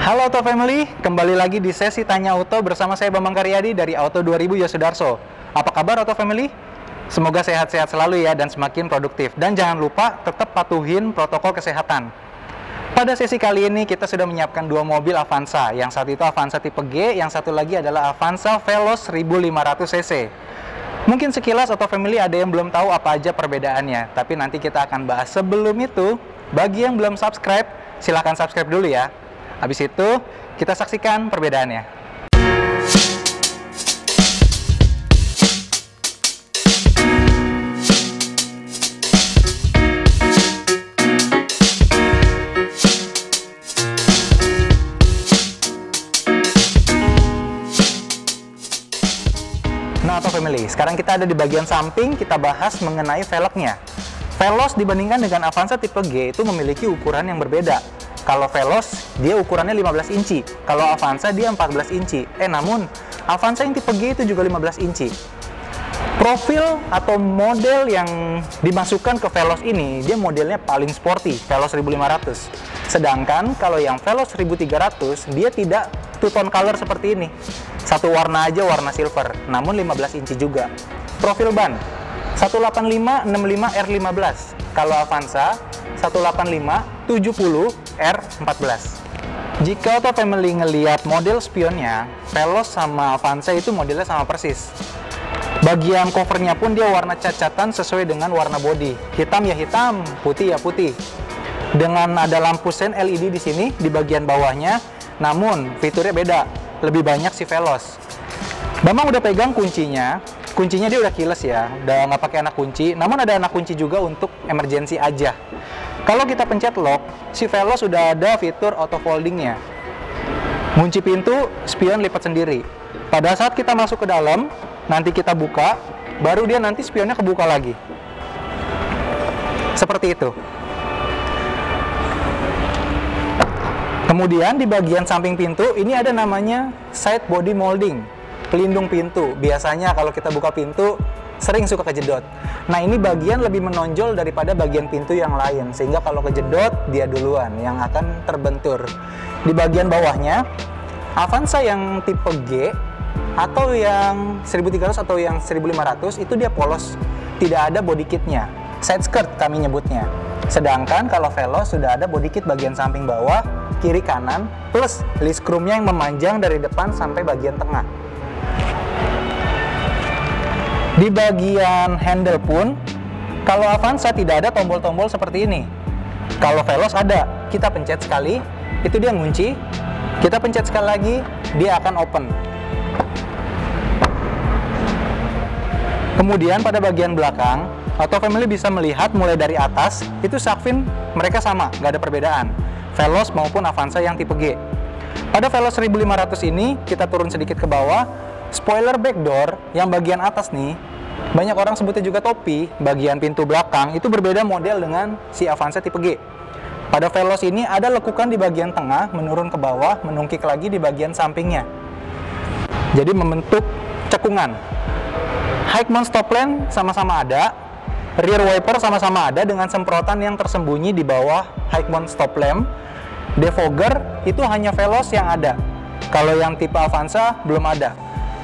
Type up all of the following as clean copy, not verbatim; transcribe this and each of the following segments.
Halo Auto Family, kembali lagi di sesi Tanya Auto bersama saya Bambang Karyadi dari Auto 2000 Yosudarso. Apa kabar Auto Family? Semoga sehat-sehat selalu ya dan semakin produktif. Dan jangan lupa tetap patuhin protokol kesehatan. Pada sesi kali ini kita sudah menyiapkan dua mobil Avanza. Yang satu itu Avanza tipe G, yang satu lagi adalah Avanza Veloz 1500 cc. Mungkin sekilas Auto Family ada yang belum tahu apa aja perbedaannya, tapi nanti kita akan bahas. Sebelum itu, bagi yang belum subscribe, silahkan subscribe dulu ya. Habis itu, kita saksikan perbedaannya. Nah, Auto Family, sekarang kita ada di bagian samping, kita bahas mengenai velgnya. Veloz dibandingkan dengan Avanza tipe G itu memiliki ukuran yang berbeda. Kalau Veloz, dia ukurannya 15 inci. Kalau Avanza, dia 14 inci. Namun, Avanza yang tipe G itu juga 15 inci. Profil atau model yang dimasukkan ke Veloz ini, dia modelnya paling sporty, Veloz 1500. Sedangkan, kalau yang Veloz 1300, dia tidak two-tone color seperti ini. Satu warna aja, warna silver. Namun 15 inci juga. Profil ban, 185-65 R15. Kalau Avanza, 185-70 R14. Jika Auto Family ngelihat model spionnya, Veloz sama Avanza itu modelnya sama persis. Bagian covernya pun dia warna cacatan sesuai dengan warna body. Hitam ya hitam, putih ya putih. Dengan ada lampu sen LED di sini di bagian bawahnya, namun fiturnya beda, lebih banyak si Veloz. Bambang udah pegang kuncinya. Kuncinya dia udah keyless ya, udah nggak pakai anak kunci. Namun ada anak kunci juga untuk emergency aja. Kalau kita pencet lock, si Veloz sudah ada fitur auto foldingnya. Kunci pintu, spion lipat sendiri. Pada saat kita masuk ke dalam, nanti kita buka, baru dia nanti spionnya kebuka lagi. Seperti itu. Kemudian di bagian samping pintu, ini ada namanya side body molding. Pelindung pintu. Biasanya kalau kita buka pintu sering suka kejedot. Nah, ini bagian lebih menonjol daripada bagian pintu yang lain, sehingga kalau kejedot dia duluan yang akan terbentur. Di bagian bawahnya, Avanza yang tipe G atau yang 1300 atau yang 1500 itu dia polos, tidak ada body kitnya, side skirt kami nyebutnya. Sedangkan kalau Veloz sudah ada body kit bagian samping bawah, kiri kanan, plus list chrome-nya yang memanjang dari depan sampai bagian tengah. Di bagian handle pun, kalau Avanza tidak ada tombol-tombol seperti ini. Kalau Veloz ada, kita pencet sekali, itu dia ngunci. Kita pencet sekali lagi, dia akan open. Kemudian pada bagian belakang, Auto Family bisa melihat mulai dari atas, itu shark fin mereka sama, nggak ada perbedaan. Veloz maupun Avanza yang tipe G. Pada Veloz 1500 ini, kita turun sedikit ke bawah, spoiler backdoor yang bagian atas nih, banyak orang sebutnya juga topi, bagian pintu belakang itu berbeda model dengan si Avanza tipe G. Pada Veloz ini ada lekukan di bagian tengah, menurun ke bawah, menungkik lagi di bagian sampingnya. Jadi membentuk cekungan. High mount stop lamp sama-sama ada, rear wiper sama-sama ada dengan semprotan yang tersembunyi di bawah high mount stop lamp. Defogger itu hanya Veloz yang ada. Kalau yang tipe Avanza belum ada.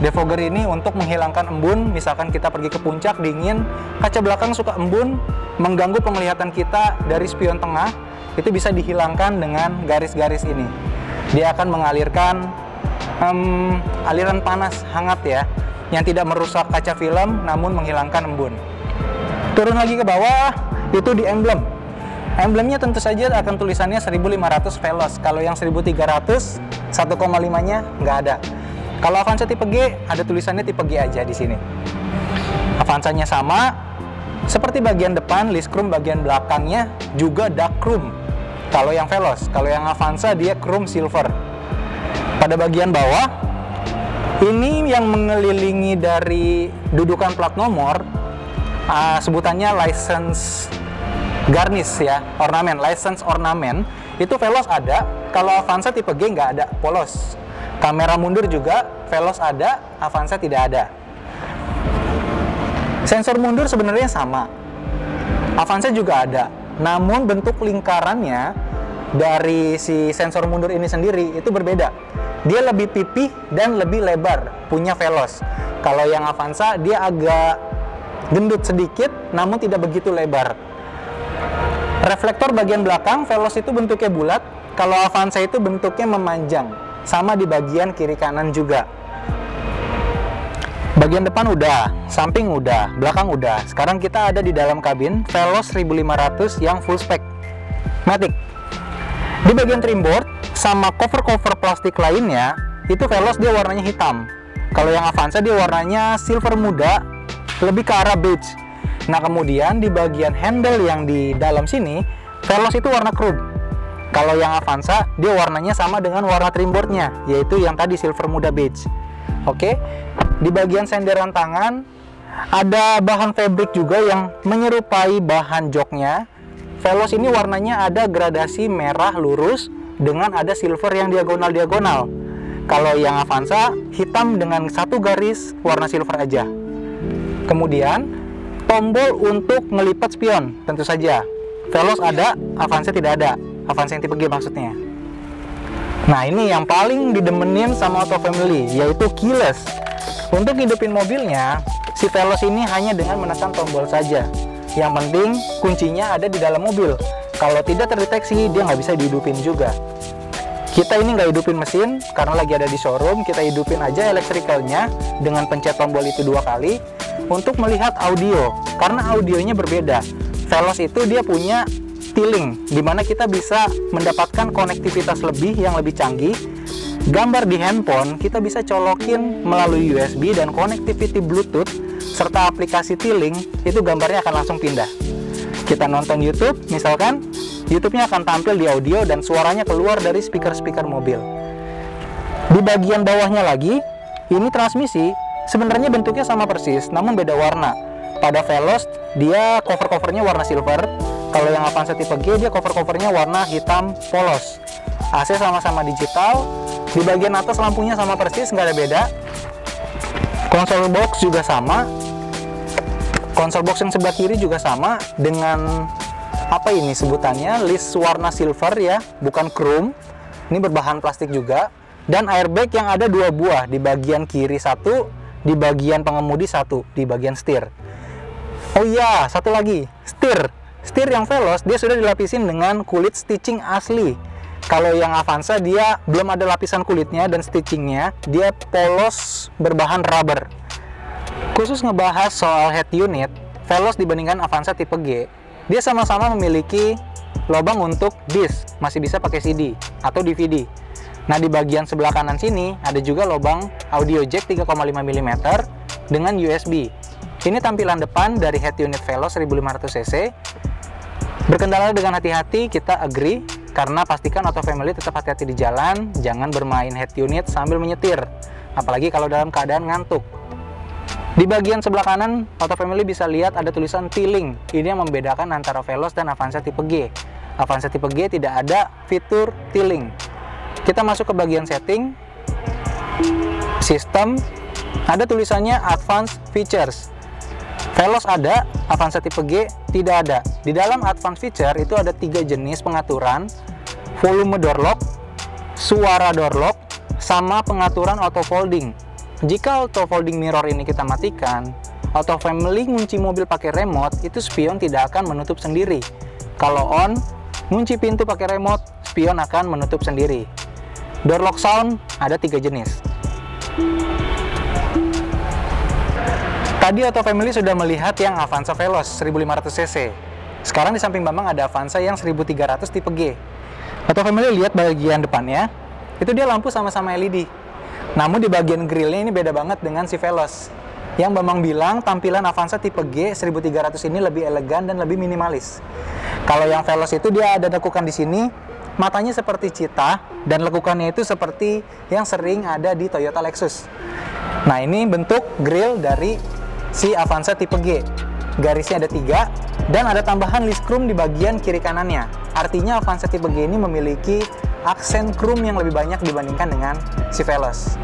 Defogger ini untuk menghilangkan embun, misalkan kita pergi ke puncak dingin, kaca belakang suka embun, mengganggu penglihatan kita dari spion tengah, itu bisa dihilangkan dengan garis-garis ini. Dia akan mengalirkan aliran panas hangat ya, yang tidak merusak kaca film, namun menghilangkan embun. Turun lagi ke bawah, itu di emblem. Emblemnya tentu saja akan tulisannya 1500 Veloz. Kalau yang 1300, 1,5-nya nggak ada. Kalau Avanza tipe G, ada tulisannya tipe G aja di sini. Avanzanya sama, seperti bagian depan, list chrome bagian belakangnya juga dark chrome. Kalau yang Veloz, kalau yang Avanza dia chrome silver. Pada bagian bawah, ini yang mengelilingi dari dudukan plat nomor, sebutannya license garnish ya, ornamen, license ornamen, itu Veloz ada. Kalau Avanza tipe G nggak ada, polos. Kamera mundur juga Veloz ada, Avanza tidak ada. Sensor mundur sebenarnya sama, Avanza juga ada. Namun bentuk lingkarannya dari si sensor mundur ini sendiri itu berbeda. Dia lebih pipih dan lebih lebar punya Veloz. Kalau yang Avanza dia agak gendut sedikit namun tidak begitu lebar. Reflektor bagian belakang Veloz itu bentuknya bulat, kalau Avanza itu bentuknya memanjang, sama di bagian kiri kanan juga. Bagian depan udah, samping udah, belakang udah. Sekarang kita ada di dalam kabin Veloz 1500 yang full spec Matic. Di bagian trimboard sama cover-cover plastik lainnya itu Veloz dia warnanya hitam. Kalau yang Avanza dia warnanya silver muda, lebih ke arah beige. Nah kemudian di bagian handle yang di dalam sini Veloz itu warna chrome. Kalau yang Avanza dia warnanya sama dengan warna trimboardnya, yaitu yang tadi silver muda beige. Oke, di bagian senderan tangan ada bahan fabric juga yang menyerupai bahan joknya. Veloz ini warnanya ada gradasi merah lurus dengan ada silver yang diagonal-diagonal. Kalau yang Avanza hitam dengan satu garis warna silver aja. Kemudian tombol untuk ngelipat spion tentu saja Veloz ada, Avanza tidak ada. Avanza yang tipe G maksudnya. Nah ini yang paling didemenin sama Auto Family, yaitu keyless. Untuk hidupin mobilnya si Veloz ini hanya dengan menekan tombol saja. Yang penting kuncinya ada di dalam mobil. Kalau tidak terdeteksi dia nggak bisa dihidupin juga. Kita ini nggak hidupin mesin karena lagi ada di showroom. Kita hidupin aja elektrikalnya dengan pencet tombol itu 2 kali untuk melihat audio, karena audionya berbeda. Veloz itu dia punya T-Link, dimana kita bisa mendapatkan konektivitas lebih yang lebih canggih. Gambar di handphone kita bisa colokin melalui USB dan connectivity Bluetooth serta aplikasi T-Link, itu gambarnya akan langsung pindah. Kita nonton YouTube misalkan, YouTube-nya akan tampil di audio dan suaranya keluar dari speaker-speaker mobil. Di bagian bawahnya lagi, ini transmisi sebenarnya bentuknya sama persis, namun beda warna. Pada Veloz dia cover-covernya warna silver. Kalau yang Avanza tipe G dia cover-covernya warna hitam polos. AC sama-sama digital. Di bagian atas lampunya sama persis, nggak ada beda. Console box juga sama. Console box yang sebelah kiri juga sama dengan apa ini sebutannya, list warna silver ya, bukan chrome. Ini berbahan plastik juga. Dan airbag yang ada 2 buah, di bagian kiri 1, di bagian pengemudi 1, di bagian setir. Oh iya, satu lagi, setir. Setir yang Veloz dia sudah dilapisin dengan kulit stitching asli. Kalau yang Avanza dia belum ada lapisan kulitnya dan stitchingnya, dia polos berbahan rubber. Khusus ngebahas soal head unit, Veloz dibandingkan Avanza tipe G, dia sama-sama memiliki lubang untuk disk, masih bisa pakai CD atau DVD. Nah di bagian sebelah kanan sini ada juga lubang audio jack 3,5 mm dengan USB. Ini tampilan depan dari head unit Veloz 1500cc. Berkendara dengan hati-hati, kita agree, karena pastikan Auto Family tetap hati-hati di jalan, jangan bermain head unit sambil menyetir, apalagi kalau dalam keadaan ngantuk. Di bagian sebelah kanan, Auto Family bisa lihat ada tulisan T-Link. Ini yang membedakan antara Veloz dan Avanza tipe G. Avanza tipe G tidak ada fitur T-Link. Kita masuk ke bagian setting, sistem, ada tulisannya Advanced Features. Veloz ada, Avanza tipe G tidak ada. Di dalam Advanced Feature itu ada 3 jenis pengaturan, volume door lock, suara door lock, sama pengaturan auto folding. Jika auto folding mirror ini kita matikan, Auto Family ngunci mobil pakai remote, itu spion tidak akan menutup sendiri. Kalau on, ngunci pintu pakai remote, spion akan menutup sendiri. Door lock sound ada 3 jenis. Tadi Auto Family sudah melihat yang Avanza Veloz 1500cc. Sekarang di samping Bambang ada Avanza yang 1300 tipe G. Auto Family lihat bagian depannya, itu dia lampu sama-sama LED. Namun di bagian grillnya ini beda banget dengan si Veloz. Yang Bambang bilang tampilan Avanza tipe G 1300 ini lebih elegan dan lebih minimalis. Kalau yang Veloz itu dia ada lekukan di sini, matanya seperti cheetah dan lekukannya itu seperti yang sering ada di Toyota Lexus. Nah ini bentuk grill dari si Avanza tipe G. Garisnya ada 3 dan ada tambahan list chrome di bagian kiri kanannya. Artinya Avanza tipe G ini memiliki aksen chrome yang lebih banyak dibandingkan dengan si Veloz.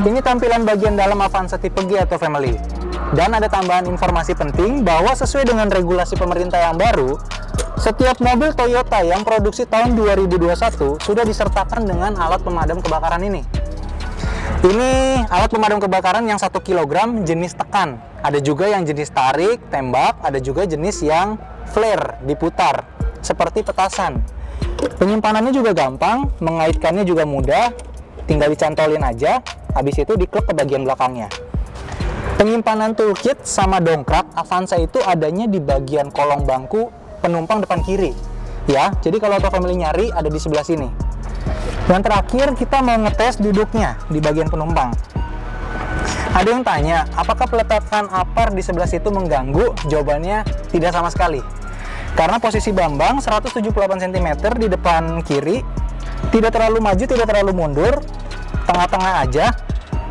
Ini tampilan bagian dalam Avanza tipe G Auto Family. Dan ada tambahan informasi penting bahwa sesuai dengan regulasi pemerintah yang baru, Setiap mobil Toyota yang produksi tahun 2021 sudah disertakan dengan alat pemadam kebakaran ini. Ini alat pemadam kebakaran yang 1 kg jenis tekan. Ada juga yang jenis tarik, tembak, ada juga jenis yang flare, diputar, seperti petasan. Penyimpanannya juga gampang, mengaitkannya juga mudah, tinggal dicantolin aja, habis itu diklep ke bagian belakangnya. Penyimpanan toolkit sama dongkrak Avanza itu adanya di bagian kolong bangku penumpang depan kiri. Ya, jadi kalau Auto Family nyari ada di sebelah sini. Dan terakhir kita mau ngetes duduknya di bagian penumpang. Ada yang tanya, apakah peletakan apar di sebelah situ mengganggu? Jawabannya tidak sama sekali. Karena posisi Bambang 178 cm di depan kiri, tidak terlalu maju, tidak terlalu mundur, tengah-tengah aja,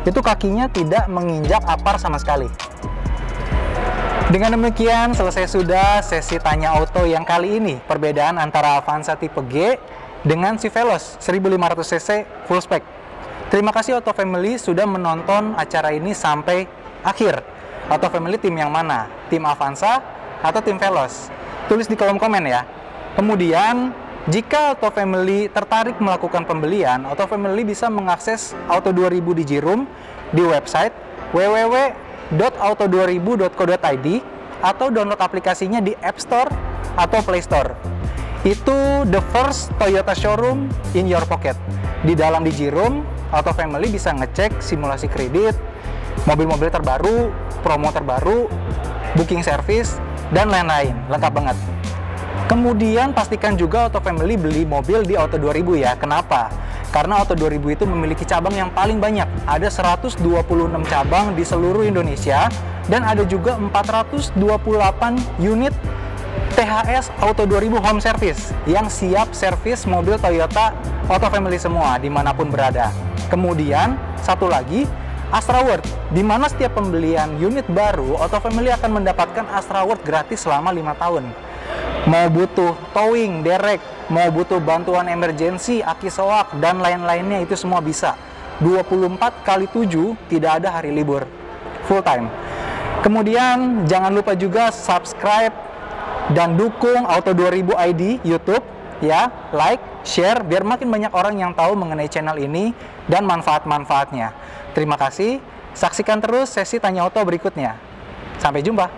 itu kakinya tidak menginjak apar sama sekali. Dengan demikian, selesai sudah sesi Tanya Auto yang kali ini. Perbedaan antara Avanza tipe G dengan si Veloz 1500cc full spec. Terima kasih Auto Family sudah menonton acara ini sampai akhir. Auto Family tim yang mana? Tim Avanza atau tim Veloz? Tulis di kolom komen ya. Kemudian, jika Auto Family tertarik melakukan pembelian, Auto Family bisa mengakses Auto 2000 di J-Room di website www.auto2000.co.id atau download aplikasinya di App Store atau Play Store. Itu the first Toyota showroom in your pocket. Di dalam di J-Room, Auto Family bisa ngecek simulasi kredit, mobil-mobil terbaru, promo terbaru, booking service, dan lain-lain. Lengkap banget. Kemudian pastikan juga Auto Family beli mobil di Auto 2000 ya. Kenapa? Karena Auto 2000 itu memiliki cabang yang paling banyak. Ada 126 cabang di seluruh Indonesia dan ada juga 428 unit THS Auto 2000 Home Service yang siap servis mobil Toyota Auto Family semua dimanapun berada. Kemudian satu lagi, Astra World, di mana setiap pembelian unit baru Auto Family akan mendapatkan Astra World gratis selama 5 tahun. Mau butuh towing, derek, mau butuh bantuan emergensi, aki soak, dan lain-lainnya itu semua bisa. 24/7 tidak ada hari libur. Full time. Kemudian jangan lupa juga subscribe dan dukung Auto 2000 ID YouTube ya, like, share biar makin banyak orang yang tahu mengenai channel ini dan manfaat-manfaatnya. Terima kasih. Saksikan terus sesi Tanya Auto berikutnya. Sampai jumpa.